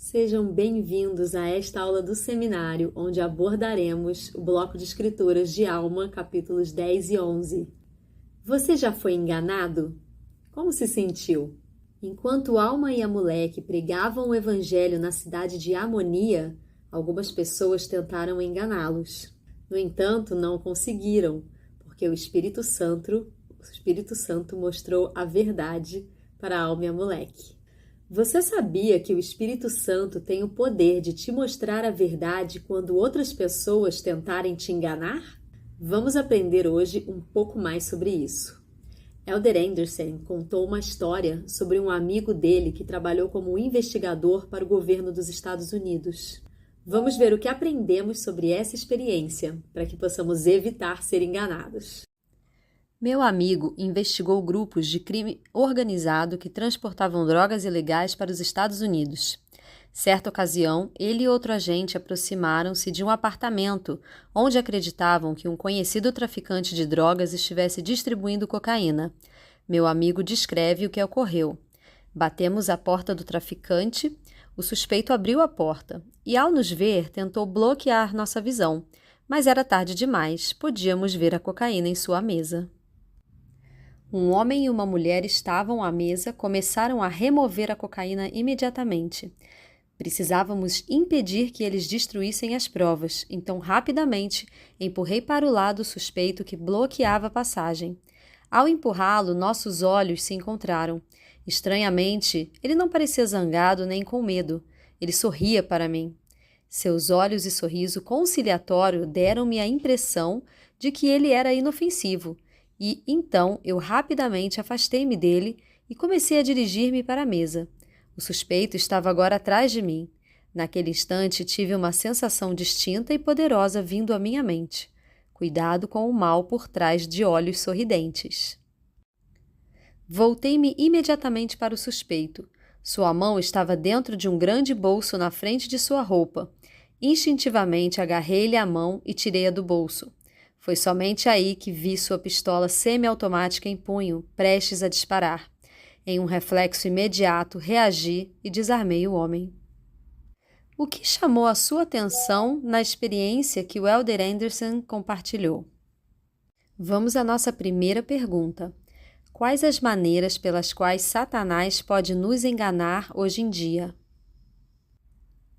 Sejam bem-vindos a esta aula do seminário, onde abordaremos o bloco de escrituras de Alma, capítulos 10 e 11. Você já foi enganado? Como se sentiu? Enquanto Alma e Amuleque pregavam o evangelho na cidade de Amonia, algumas pessoas tentaram enganá-los. No entanto, não conseguiram, porque o Espírito Santo mostrou a verdade para Alma e Amuleque. Você sabia que o Espírito Santo tem o poder de te mostrar a verdade quando outras pessoas tentarem te enganar? Vamos aprender hoje um pouco mais sobre isso. Elder Anderson contou uma história sobre um amigo dele que trabalhou como investigador para o governo dos Estados Unidos. Vamos ver o que aprendemos sobre essa experiência, para que possamos evitar ser enganados. Meu amigo investigou grupos de crime organizado que transportavam drogas ilegais para os Estados Unidos. Certa ocasião, ele e outro agente aproximaram-se de um apartamento onde acreditavam que um conhecido traficante de drogas estivesse distribuindo cocaína. Meu amigo descreve o que ocorreu. Batemos à porta do traficante, o suspeito abriu a porta e, ao nos ver, tentou bloquear nossa visão, mas era tarde demais, podíamos ver a cocaína em sua mesa. Um homem e uma mulher estavam à mesa, começaram a remover a cocaína imediatamente. Precisávamos impedir que eles destruíssem as provas, então rapidamente empurrei para o lado o suspeito que bloqueava a passagem. Ao empurrá-lo, nossos olhos se encontraram. Estranhamente, ele não parecia zangado nem com medo. Ele sorria para mim. Seus olhos e sorriso conciliatório deram-me a impressão de que ele era inofensivo. E, então, eu rapidamente afastei-me dele e comecei a dirigir-me para a mesa. O suspeito estava agora atrás de mim. Naquele instante, tive uma sensação distinta e poderosa vindo à minha mente. Cuidado com o mal por trás de olhos sorridentes. Voltei-me imediatamente para o suspeito. Sua mão estava dentro de um grande bolso na frente de sua roupa. Instintivamente, agarrei-lhe a mão e tirei-a do bolso. Foi somente aí que vi sua pistola semiautomática em punho, prestes a disparar. Em um reflexo imediato, reagi e desarmei o homem. O que chamou a sua atenção na experiência que o Elder Anderson compartilhou? Vamos à nossa primeira pergunta. Quais as maneiras pelas quais Satanás pode nos enganar hoje em dia?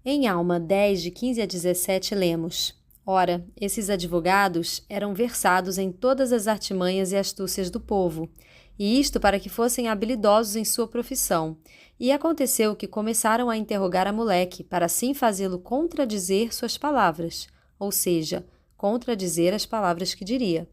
Em Alma 10, de 15 a 17, lemos: Ora, esses advogados eram versados em todas as artimanhas e astúcias do povo, e isto para que fossem habilidosos em sua profissão. E aconteceu que começaram a interrogar Amuleque, para assim fazê-lo contradizer suas palavras, ou seja, contradizer as palavras que diria.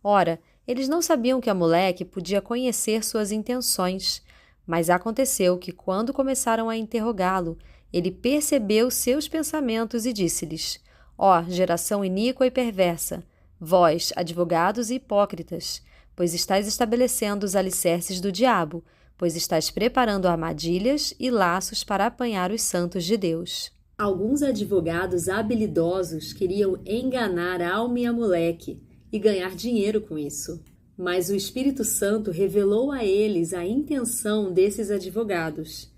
Ora, eles não sabiam que Amuleque podia conhecer suas intenções, mas aconteceu que, quando começaram a interrogá-lo, ele percebeu seus pensamentos e disse-lhes: Ó, geração iníqua e perversa, vós, advogados e hipócritas, pois estáis estabelecendo os alicerces do diabo, pois estáis preparando armadilhas e laços para apanhar os santos de Deus. Alguns advogados habilidosos queriam enganar Alma e Amuleque e ganhar dinheiro com isso. Mas o Espírito Santo revelou a eles a intenção desses advogados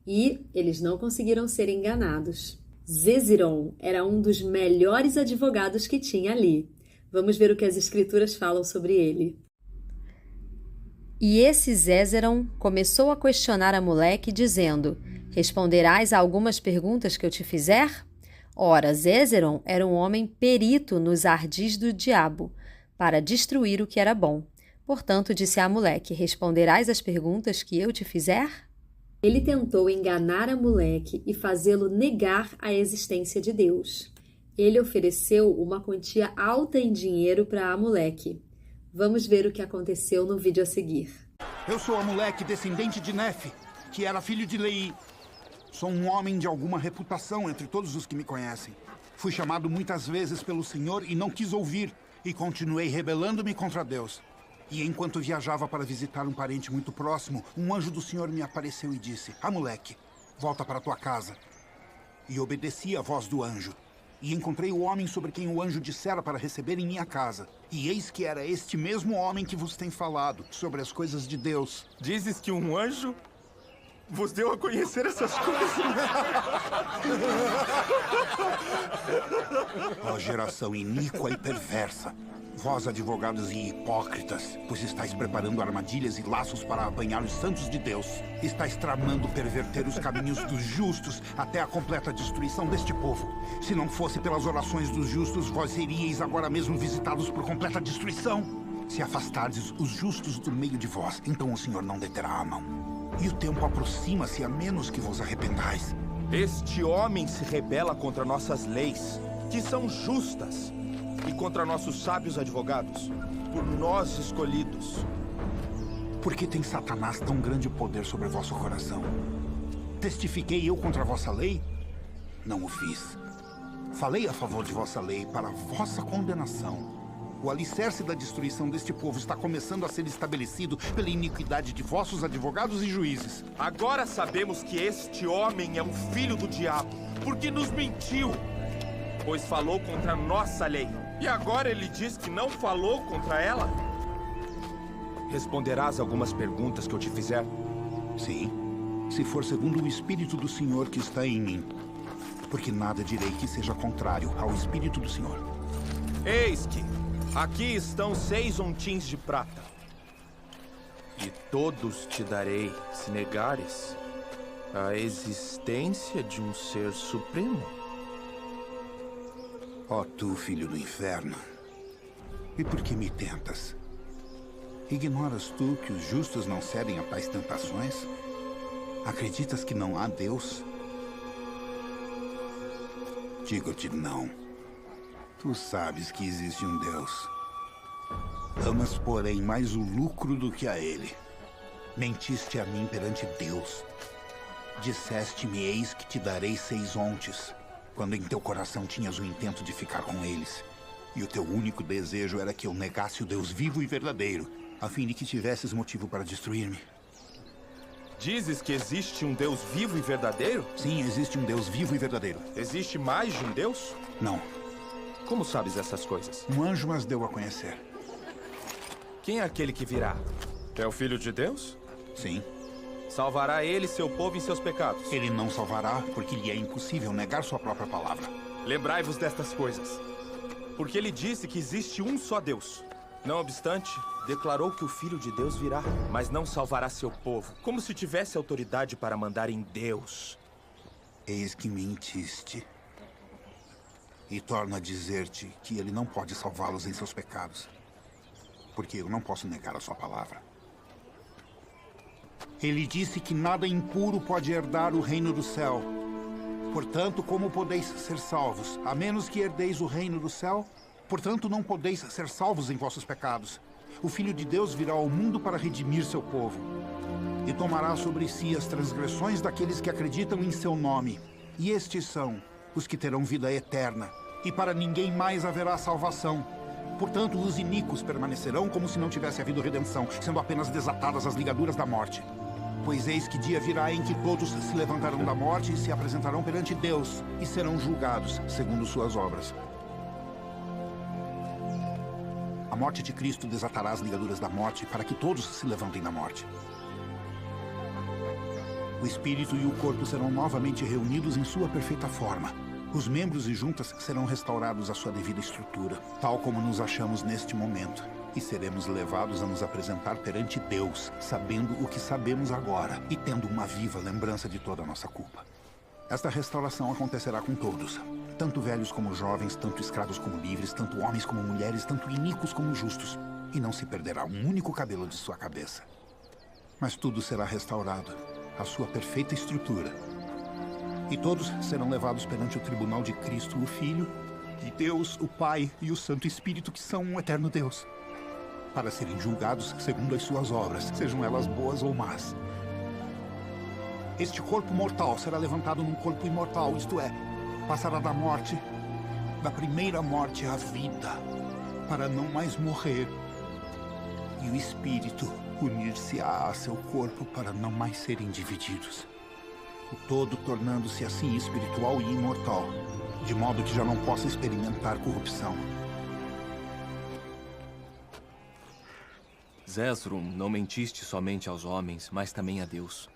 e eles não conseguiram ser enganados. Zeziron era um dos melhores advogados que tinha ali. Vamos ver o que as escrituras falam sobre ele. E esse Zeziron começou a questionar Amuleque, dizendo: Responderás a algumas perguntas que eu te fizer? Ora, Zeziron era um homem perito nos ardis do diabo, para destruir o que era bom. Portanto, disse a Amuleque: Responderás às perguntas que eu te fizer? Ele tentou enganar Amuleque e fazê-lo negar a existência de Deus. Ele ofereceu uma quantia alta em dinheiro para Amuleque. Vamos ver o que aconteceu no vídeo a seguir. Eu sou Amuleque, descendente de Nefe, que era filho de Lei. Sou um homem de alguma reputação entre todos os que me conhecem. Fui chamado muitas vezes pelo Senhor e não quis ouvir, e continuei rebelando-me contra Deus. E enquanto viajava para visitar um parente muito próximo, um anjo do Senhor me apareceu e disse: Amuleque, volta para tua casa. E obedeci à voz do anjo. E encontrei o homem sobre quem o anjo dissera para receber em minha casa. E eis que era este mesmo homem que vos tem falado sobre as coisas de Deus. Dizes que um anjo vos deu a conhecer essas coisas? Ó geração iníqua e perversa, vós advogados e hipócritas, pois estáis preparando armadilhas e laços para apanhar os santos de Deus. Estáis tramando perverter os caminhos dos justos até a completa destruição deste povo. Se não fosse pelas orações dos justos, vós seríeis agora mesmo visitados por completa destruição. Se afastardes os justos do meio de vós, então o Senhor não deterá a mão. E o tempo aproxima-se a menos que vos arrependais. Este homem se rebela contra nossas leis, que são justas, e contra nossos sábios advogados, por nós escolhidos. Por que tem Satanás tão grande poder sobre vosso coração? Testifiquei eu contra a vossa lei? Não o fiz. Falei a favor de vossa lei para vossa condenação. O alicerce da destruição deste povo está começando a ser estabelecido pela iniquidade de vossos advogados e juízes. Agora sabemos que este homem é um filho do diabo, porque nos mentiu, pois falou contra nossa lei. E agora ele diz que não falou contra ela? Responderás algumas perguntas que eu te fizer? Sim, se for segundo o Espírito do Senhor que está em mim. Porque nada direi que seja contrário ao Espírito do Senhor. Eis que aqui estão 6 ontins de prata. E todos te darei, se negares a existência de um ser supremo. Ó tu, filho do inferno, e por que me tentas? Ignoras tu que os justos não cedem a tais tentações? Acreditas que não há Deus? Digo-te não. Tu sabes que existe um Deus. Amas, porém, mais o lucro do que a Ele. Mentiste a mim perante Deus. Disseste-me, eis que te darei 6 ontes, quando em teu coração tinhas o intento de ficar com eles. E o teu único desejo era que eu negasse o Deus vivo e verdadeiro, a fim de que tivesses motivo para destruir-me. Dizes que existe um Deus vivo e verdadeiro? Sim, existe um Deus vivo e verdadeiro. Existe mais de um Deus? Não. Como sabes essas coisas? Um anjo mas deu a conhecer. Quem é aquele que virá? É o Filho de Deus? Sim. Salvará ele seu povo em seus pecados? Ele não salvará, porque lhe é impossível negar sua própria palavra. Lembrai-vos destas coisas, porque ele disse que existe um só Deus. Não obstante, declarou que o Filho de Deus virá, mas não salvará seu povo, como se tivesse autoridade para mandar em Deus. Eis que mentiste. E torno a dizer-te que ele não pode salvá-los em seus pecados, porque eu não posso negar a sua palavra. Ele disse que nada impuro pode herdar o reino do céu. Portanto, como podeis ser salvos, a menos que herdeis o reino do céu? Portanto, não podeis ser salvos em vossos pecados. O Filho de Deus virá ao mundo para redimir seu povo. E tomará sobre si as transgressões daqueles que acreditam em seu nome. E estes são os que terão vida eterna. E para ninguém mais haverá salvação. Portanto, os iníquos permanecerão como se não tivesse havido redenção, sendo apenas desatadas as ligaduras da morte. Pois eis que dia virá em que todos se levantarão da morte e se apresentarão perante Deus, e serão julgados segundo suas obras. A morte de Cristo desatará as ligaduras da morte, para que todos se levantem da morte. O espírito e o corpo serão novamente reunidos em sua perfeita forma. Os membros e juntas serão restaurados à sua devida estrutura, tal como nos achamos neste momento. E seremos levados a nos apresentar perante Deus, sabendo o que sabemos agora e tendo uma viva lembrança de toda a nossa culpa. Esta restauração acontecerá com todos, tanto velhos como jovens, tanto escravos como livres, tanto homens como mulheres, tanto iníquos como justos. E não se perderá um único cabelo de sua cabeça. Mas tudo será restaurado, à sua perfeita estrutura. E todos serão levados perante o tribunal de Cristo, o Filho, de Deus, o Pai e o Santo Espírito, que são um eterno Deus, para serem julgados segundo as suas obras, sejam elas boas ou más. Este corpo mortal será levantado num corpo imortal, isto é, passará da morte, da primeira morte à vida, para não mais morrer. E o espírito unir-se-á a seu corpo para não mais serem divididos. O todo tornando-se assim espiritual e imortal, de modo que já não possa experimentar corrupção. Zésrom, não mentiste somente aos homens, mas também a Deus.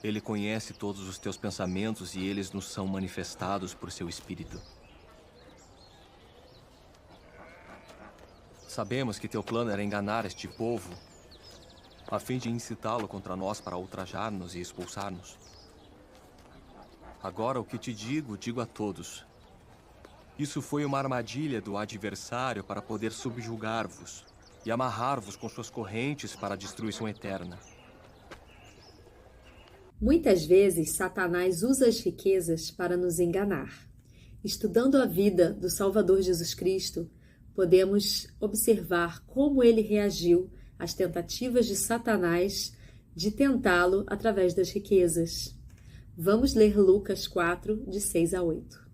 Ele conhece todos os teus pensamentos e eles nos são manifestados por seu Espírito. Sabemos que teu plano era enganar este povo, a fim de incitá-lo contra nós para ultrajar-nos e expulsar-nos. Agora o que te digo, digo a todos. Isso foi uma armadilha do adversário para poder subjugar-vos e amarrar-vos com suas correntes para a destruição eterna. Muitas vezes, Satanás usa as riquezas para nos enganar. Estudando a vida do Salvador Jesus Cristo, podemos observar como ele reagiu às tentativas de Satanás de tentá-lo através das riquezas. Vamos ler Lucas 4, de 6 a 8.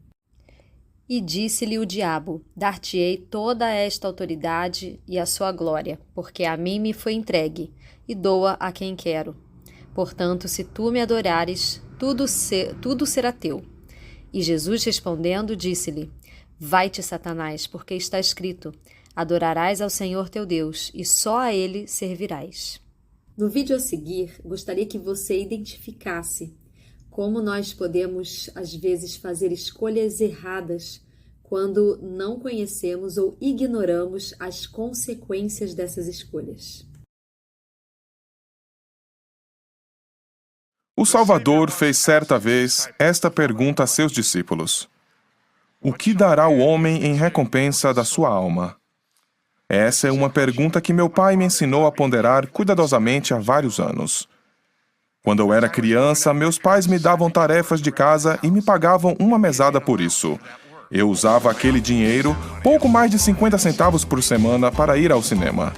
E disse-lhe o diabo: Dar-te-ei toda esta autoridade e a sua glória, porque a mim me foi entregue, e dou-a a quem quero. Portanto, se tu me adorares, tudo será teu. E Jesus respondendo, disse-lhe: Vai-te, Satanás, porque está escrito: Adorarás ao Senhor teu Deus, e só a Ele servirás. No vídeo a seguir, gostaria que você identificasse como nós podemos, às vezes, fazer escolhas erradas quando não conhecemos ou ignoramos as consequências dessas escolhas. O Salvador fez certa vez esta pergunta a seus discípulos: O que dará o homem em recompensa da sua alma? Essa é uma pergunta que meu pai me ensinou a ponderar cuidadosamente há vários anos. Quando eu era criança, meus pais me davam tarefas de casa e me pagavam uma mesada por isso. Eu usava aquele dinheiro, pouco mais de 50 centavos por semana, para ir ao cinema.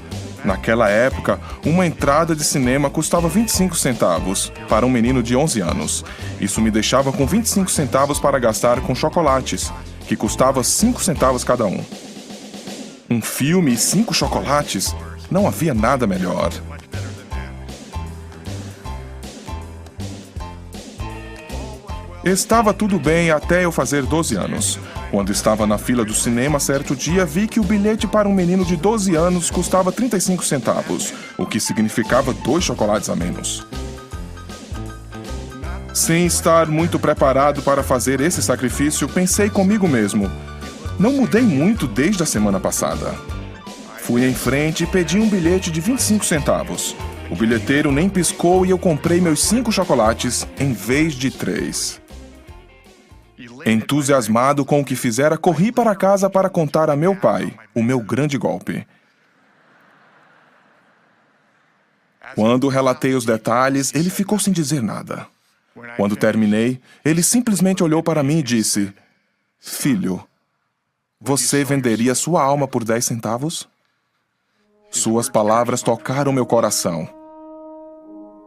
Naquela época, uma entrada de cinema custava 25 centavos para um menino de 11 anos. Isso me deixava com 25 centavos para gastar com chocolates, que custava 5 centavos cada um. Um filme e 5 chocolates? Não havia nada melhor. Estava tudo bem até eu fazer 12 anos. Quando estava na fila do cinema, certo dia, vi que o bilhete para um menino de 12 anos custava 35 centavos, o que significava 2 chocolates a menos. Sem estar muito preparado para fazer esse sacrifício, pensei comigo mesmo: não mudei muito desde a semana passada. Fui em frente e pedi um bilhete de 25 centavos. O bilheteiro nem piscou e eu comprei meus 5 chocolates em vez de 3. Entusiasmado com o que fizera, corri para casa para contar a meu pai o meu grande golpe. Quando relatei os detalhes, ele ficou sem dizer nada. Quando terminei, ele simplesmente olhou para mim e disse: Filho, você venderia sua alma por 10 centavos? Suas palavras tocaram meu coração.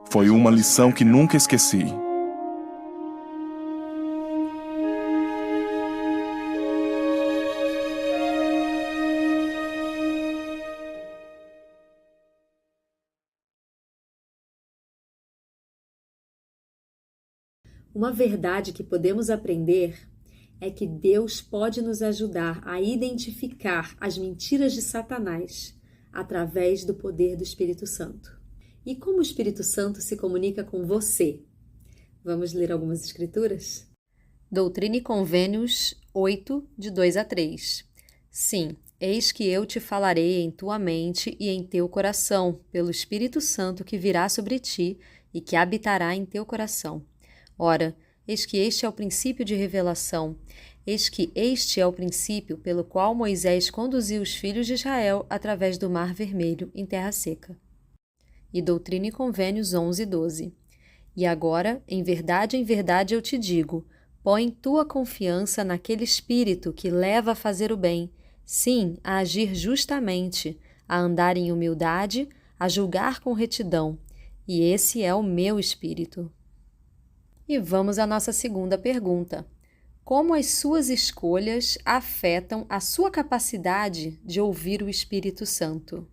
Foi uma lição que nunca esqueci. Uma verdade que podemos aprender é que Deus pode nos ajudar a identificar as mentiras de Satanás através do poder do Espírito Santo. E como o Espírito Santo se comunica com você? Vamos ler algumas escrituras? Doutrina e Convênios 8, de 2 a 3. Sim, eis que eu te falarei em tua mente e em teu coração, pelo Espírito Santo que virá sobre ti e que habitará em teu coração. Ora, eis que este é o princípio de revelação, eis que este é o princípio pelo qual Moisés conduziu os filhos de Israel através do Mar Vermelho em terra seca. E Doutrina e Convênios 11, 12. E agora, em verdade eu te digo, põe tua confiança naquele Espírito que leva a fazer o bem, sim, a agir justamente, a andar em humildade, a julgar com retidão, e esse é o meu Espírito. E vamos à nossa segunda pergunta. Como as suas escolhas afetam a sua capacidade de ouvir o Espírito Santo?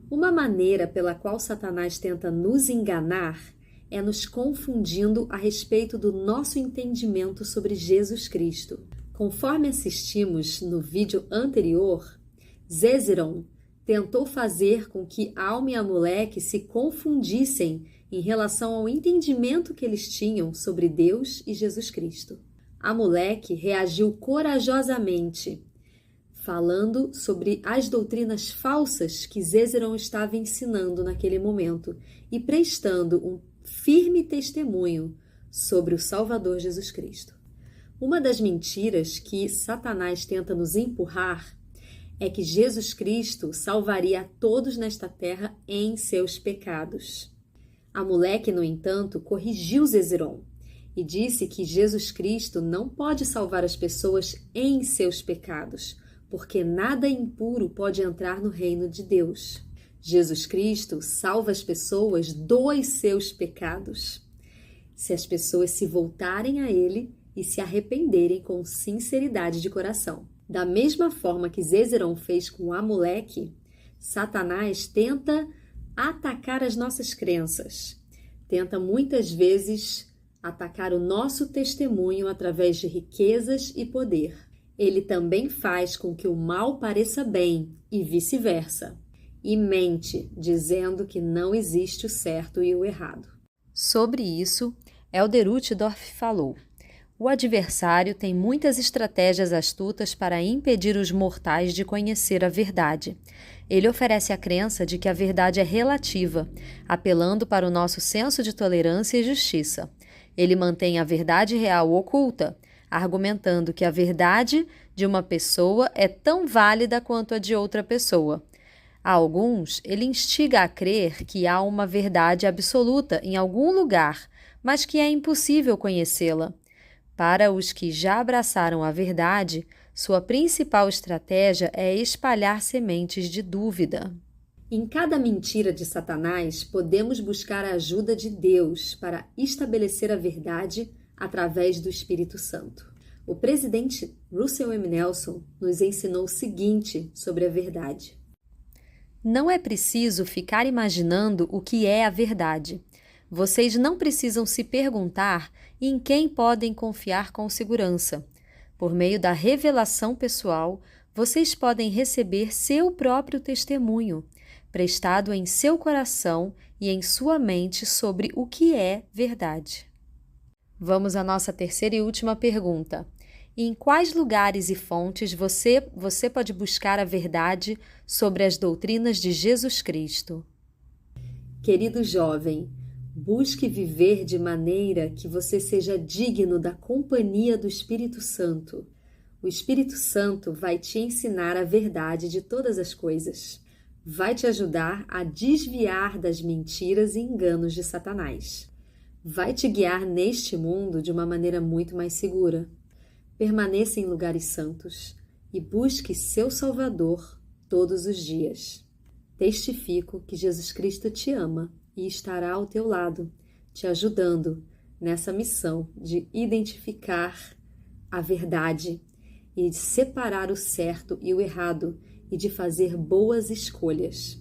Uma maneira pela qual Satanás tenta nos enganar é nos confundindo a respeito do nosso entendimento sobre Jesus Cristo. Conforme assistimos no vídeo anterior, Zézeron tentou fazer com que Alma e Amoleque se confundissem em relação ao entendimento que eles tinham sobre Deus e Jesus Cristo. Amaleque reagiu corajosamente, falando sobre as doutrinas falsas que Zézeron estava ensinando naquele momento e prestando um firme testemunho sobre o Salvador Jesus Cristo. Uma das mentiras que Satanás tenta nos empurrar é que Jesus Cristo salvaria a todos nesta terra em seus pecados. Amaleque, no entanto, corrigiu Zézeron e disse que Jesus Cristo não pode salvar as pessoas em seus pecados, porque nada impuro pode entrar no reino de Deus. Jesus Cristo salva as pessoas dos seus pecados, se as pessoas se voltarem a Ele e se arrependerem com sinceridade de coração. Da mesma forma que Zézeron fez com Amaleque, Satanás tenta atacar as nossas crenças. Tenta muitas vezes atacar o nosso testemunho através de riquezas e poder. Ele também faz com que o mal pareça bem e vice-versa. E mente, dizendo que não existe o certo e o errado. Sobre isso, Elder Uchtdorf falou: o adversário tem muitas estratégias astutas para impedir os mortais de conhecer a verdade. Ele oferece a crença de que a verdade é relativa, apelando para o nosso senso de tolerância e justiça. Ele mantém a verdade real oculta, argumentando que a verdade de uma pessoa é tão válida quanto a de outra pessoa. A alguns, ele instiga a crer que há uma verdade absoluta em algum lugar, mas que é impossível conhecê-la. Para os que já abraçaram a verdade, sua principal estratégia é espalhar sementes de dúvida. Em cada mentira de Satanás, podemos buscar a ajuda de Deus para estabelecer a verdade através do Espírito Santo. O presidente Russell M. Nelson nos ensinou o seguinte sobre a verdade: não é preciso ficar imaginando o que é a verdade. Vocês não precisam se perguntar em quem podem confiar com segurança. Por meio da revelação pessoal, vocês podem receber seu próprio testemunho, prestado em seu coração e em sua mente sobre o que é verdade. Vamos à nossa terceira e última pergunta. Em quais lugares e fontes você pode buscar a verdade sobre as doutrinas de Jesus Cristo? Querido jovem, busque viver de maneira que você seja digno da companhia do Espírito Santo. O Espírito Santo vai te ensinar a verdade de todas as coisas. Vai te ajudar a desviar das mentiras e enganos de Satanás. Vai te guiar neste mundo de uma maneira muito mais segura. Permaneça em lugares santos e busque seu Salvador todos os dias. Testifico que Jesus Cristo te ama e estará ao teu lado, te ajudando nessa missão de identificar a verdade e de separar o certo e o errado e de fazer boas escolhas.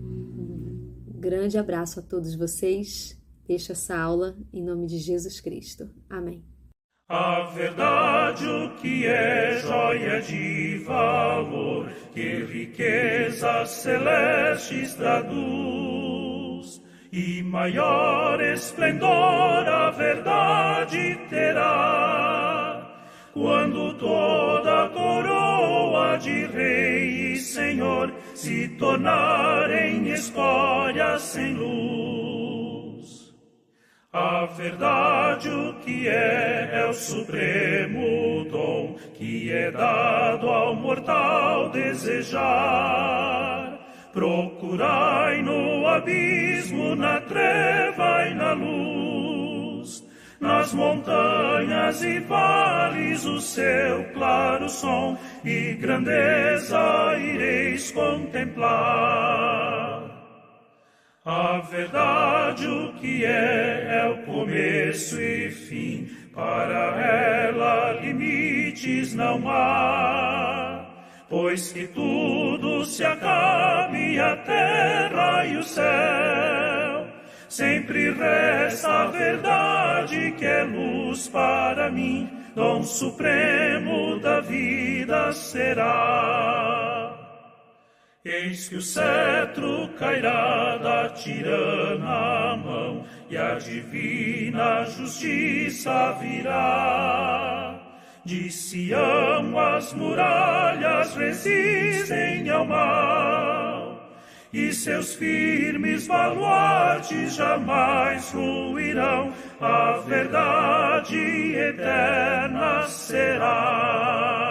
Um grande abraço a todos vocês. Fecho essa aula em nome de Jesus Cristo. Amém. A verdade, o que é joia de valor, que riquezas celestes traduz, e maior esplendor a verdade terá, quando toda a coroa de Rei e Senhor se tornar em escória sem luz. A verdade, o que é o supremo dom que é dado ao mortal desejar. Procurai no abismo, na treva e na luz, nas montanhas e vales o seu claro som e grandeza ireis contemplar. A verdade, o que é o começo e fim, para ela limites não há. Pois que tudo se acabe, a terra e o céu, sempre resta a verdade que é luz para mim, dom supremo da vida será. Eis que o cetro cairá da tirana mão, e a divina justiça virá. De Sião as muralhas resistem ao mal, e seus firmes baluartes jamais ruirão, a verdade eterna será.